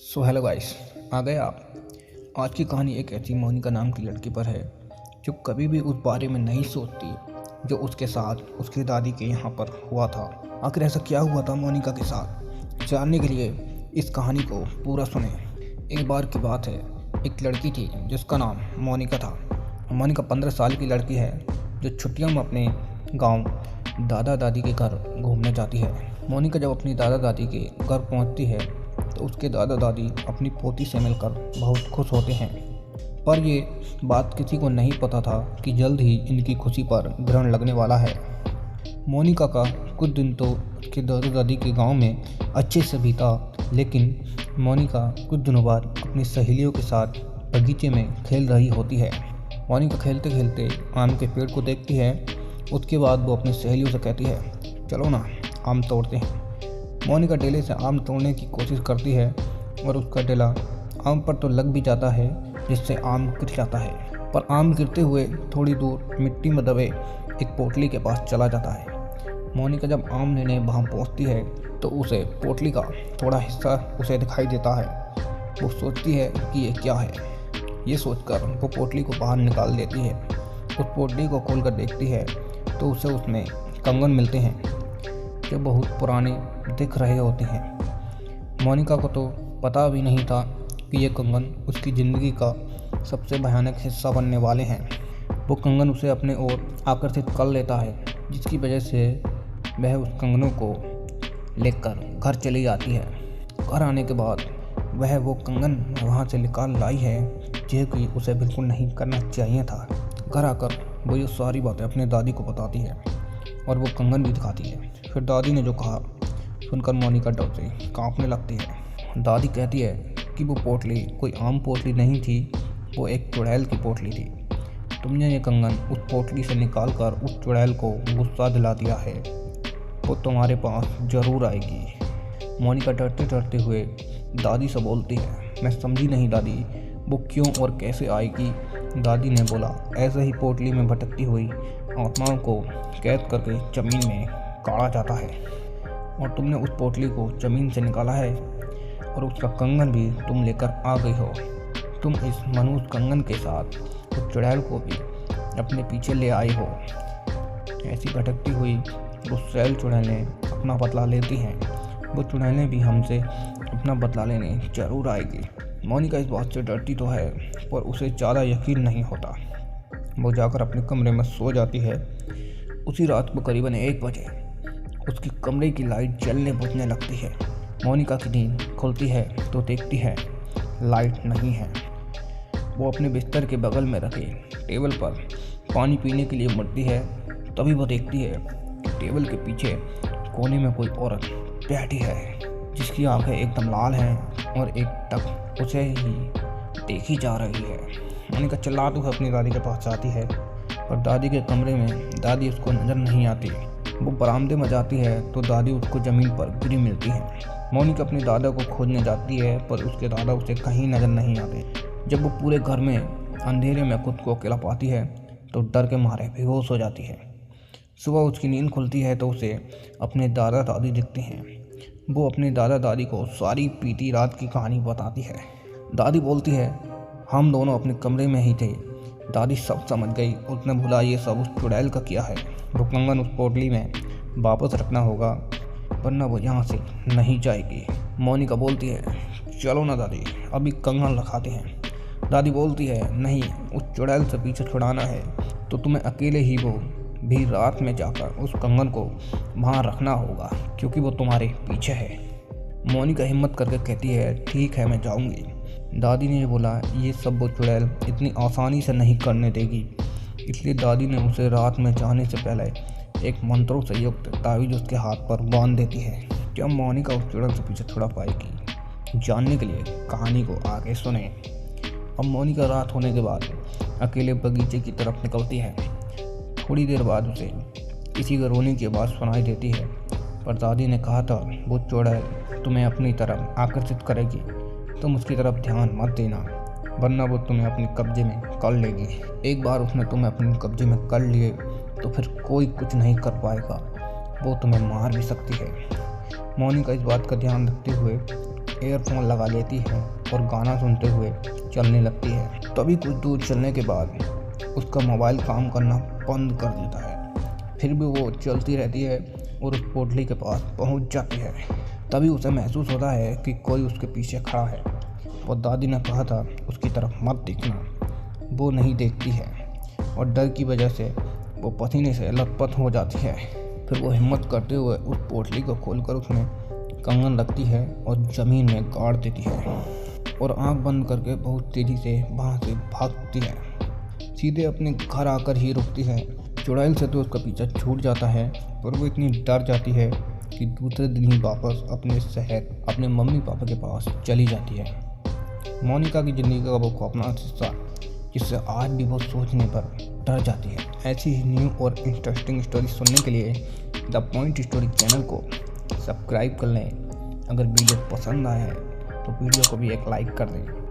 Hello guys, आ गए आप। आज की कहानी एक ऐसी मोनिका नाम की लड़की पर है जो कभी भी उस बारे में नहीं सोचती जो उसके साथ उसकी दादी के यहाँ पर हुआ था। आखिर ऐसा क्या हुआ था मोनिका के साथ, जानने के लिए इस कहानी को पूरा सुने। एक बार की बात है, एक लड़की थी जिसका नाम मोनिका था। मोनिका 15 साल की लड़की है जो छुट्टियों में अपने गाँव दादा दादी के घर घूमने जाती है। मोनिका जब अपनी दादा दादी के घर पहुँचती है तो उसके दादा दादी अपनी पोती से मिलकर बहुत खुश होते हैं, पर ये बात किसी को नहीं पता था कि जल्द ही इनकी खुशी पर ग्रहण लगने वाला है। मोनिका का कुछ दिन तो उसके दादा दादी के गांव में अच्छे से बीता, लेकिन मोनिका कुछ दिनों बाद अपनी सहेलियों के साथ बगीचे में खेल रही होती है। मोनिका खेलते खेलते आम के पेड़ को देखती है। उसके बाद वो अपनी सहेलियों से कहती है, चलो ना आम तोड़ते हैं। मोनिका डेले से आम तोड़ने की कोशिश करती है और उसका डेला आम पर तो लग भी जाता है, जिससे आम गिर जाता है। पर आम गिरते हुए थोड़ी दूर मिट्टी में दबे एक पोटली के पास चला जाता है। मोनिका जब आम लेने वहाँ पहुँचती है तो उसे पोटली का थोड़ा हिस्सा उसे दिखाई देता है। वो सोचती है कि ये क्या है। ये सोचकर वो पोटली को बाहर निकाल देती है। उस पोटली को खोलकर देखती है तो उसे उसमें कंगन मिलते हैं जो बहुत पुराने दिख रहे होते हैं। मोनिका को तो पता भी नहीं था कि ये कंगन उसकी ज़िंदगी का सबसे भयानक हिस्सा बनने वाले हैं। वो कंगन उसे अपने ओर आकर्षित कर लेता है, जिसकी वजह से वह उस कंगनों को लेकर घर चली जाती है। घर आने के बाद वह वो कंगन वहाँ से निकाल लाई है जो कि उसे बिल्कुल नहीं करना चाहिए था। घर आकर वो ये सारी बातें अपने दादी को बताती है और वो कंगन भी दिखाती है। फिर दादी ने जो कहा सुनकर मोनिका डर से कांपने लगती है। दादी कहती है कि वो पोटली कोई आम पोटली नहीं थी, वो एक चुड़ैल की पोटली थी। तुमने ये कंगन उस पोटली से निकाल कर उस चुड़ैल को गुस्सा दिला दिया है, वो तुम्हारे पास ज़रूर आएगी। मोनिका डरते डरते हुए दादी से बोलती है, मैं समझी नहीं दादी, वो क्यों और कैसे आएगी। दादी ने बोला, ऐसे ही पोटली में भटकती हुई आत्माओं को कैद करके ज़मीन में गाड़ा जाता है और तुमने उस पोटली को ज़मीन से निकाला है और उसका कंगन भी तुम लेकर आ गई हो। तुम इस मनुष्य कंगन के साथ उस चुड़ैल को भी अपने पीछे ले आई हो। ऐसी भटकती हुई उस सैल चुड़ैलें अपना बदला लेती हैं, वो चुड़ैलें भी हमसे अपना बदला लेने ज़रूर आएगी। मोनिका इस बात से डरती तो है पर उसे ज़्यादा यकीन नहीं होता। वो जाकर अपने कमरे में सो जाती है। उसी रात को करीबन 1 बजे उसके कमरे की लाइट जलने बुझने लगती है। मोनिका की नींद खुलती है तो देखती है लाइट नहीं है। वो अपने बिस्तर के बगल में रखे टेबल पर पानी पीने के लिए मुड़ती है। तभी वो देखती है कि टेबल के पीछे कोने में कोई औरत बैठी है, जिसकी आंखें एकदम लाल हैं और एक टक उसे ही देखी जा रही है। मोनिका चिल्लाते हुए अपनी दादी के पास जाती है, पर दादी के कमरे में दादी उसको नज़र नहीं आती। वो बरामदे में जाती है तो दादी उसको ज़मीन पर गिरी मिलती है। मोनिका अपने दादा को खोजने जाती है पर उसके दादा उसे कहीं नज़र नहीं आते। जब वो पूरे घर में अंधेरे में खुद को अकेला पाती है तो डर के मारे बेहोश हो जाती है। सुबह उसकी नींद खुलती है तो उसे अपने दादा दादी दिखते हैं। वो अपने दादा दादी को सारी बीती रात की कहानी बताती है। दादी बोलती है, हम दोनों अपने कमरे में ही थे। दादी सब समझ गई। उसने बोला, ये सब उस चुड़ैल का किया है। वो कंगन उस पोटली में वापस रखना होगा वरना वो यहाँ से नहीं जाएगी। मोनिका बोलती है, चलो ना दादी, अभी कंगन रखाते हैं। दादी बोलती है, नहीं, उस चुड़ैल से पीछे छुड़ाना है तो तुम्हें अकेले ही वो भी रात में जाकर उस कंगन को वहाँ रखना होगा, क्योंकि वो तुम्हारे पीछे है। मोनिका हिम्मत करके कहती है, ठीक है, मैं जाऊँगी। दादी ने बोला, ये सब वो चुड़ैल इतनी आसानी से नहीं करने देगी, इसलिए दादी ने उसे रात में जाने से पहले एक मंत्रों से युक्त तावीज़ उसके हाथ पर बांध देती है। क्या मोनिका उस चुड़ैल से पीछे छुड़ा पाएगी? जानने के लिए कहानी को आगे सुने। अब मोनिका रात होने के बाद अकेले बगीचे की तरफ निकलती है। थोड़ी देर बाद उसे किसी के रोने की आवाज़ सुनाई देती है, पर दादी ने कहा था वो चुड़ैल तुम्हें अपनी तरफ आकर्षित करेगी, तुम उसकी तरफ ध्यान मत देना वरना वो तुम्हें अपने कब्जे में कर लेगी। एक बार उसने तुम्हें अपने कब्जे में कर लिए तो फिर कोई कुछ नहीं कर पाएगा, वो तुम्हें मार भी सकती है। मोनिका इस बात का ध्यान रखते हुए ईयरफोन लगा लेती है और गाना सुनते हुए चलने लगती है। तभी कुछ दूर चलने के बाद उसका मोबाइल काम करना बंद कर देता है। फिर भी वो चलती रहती है और उस पोटली के पास पहुंच जाती है। तभी उसे महसूस होता है कि कोई उसके पीछे खड़ा है। और दादी ने कहा था उसकी तरफ मत देखना। वो नहीं देखती है और डर की वजह से वो पसीने से लथपथ हो जाती है। फिर वो हिम्मत करते हुए उस पोटली को खोलकर उसमें कंगन रखती है और ज़मीन में गाड़ देती है और आंख बंद करके बहुत तेज़ी से वहाँ से भागती है। सीधे अपने घर आकर ही रुकती है। चुड़ैल से तो उसका पीछा छूट जाता है, पर वो इतनी डर जाती है कि दूसरे दिन ही वापस अपने शहर अपने मम्मी पापा के पास चली जाती है। मोनिका की ज़िंदगी का वो खौफनाक हिस्सा जिससे आज भी वो सोचने पर डर जाती है। ऐसी ही न्यू और इंटरेस्टिंग स्टोरी सुनने के लिए द पॉइंट स्टोरी चैनल को सब्सक्राइब कर लें। अगर वीडियो पसंद आया है तो वीडियो को भी एक लाइक कर दें।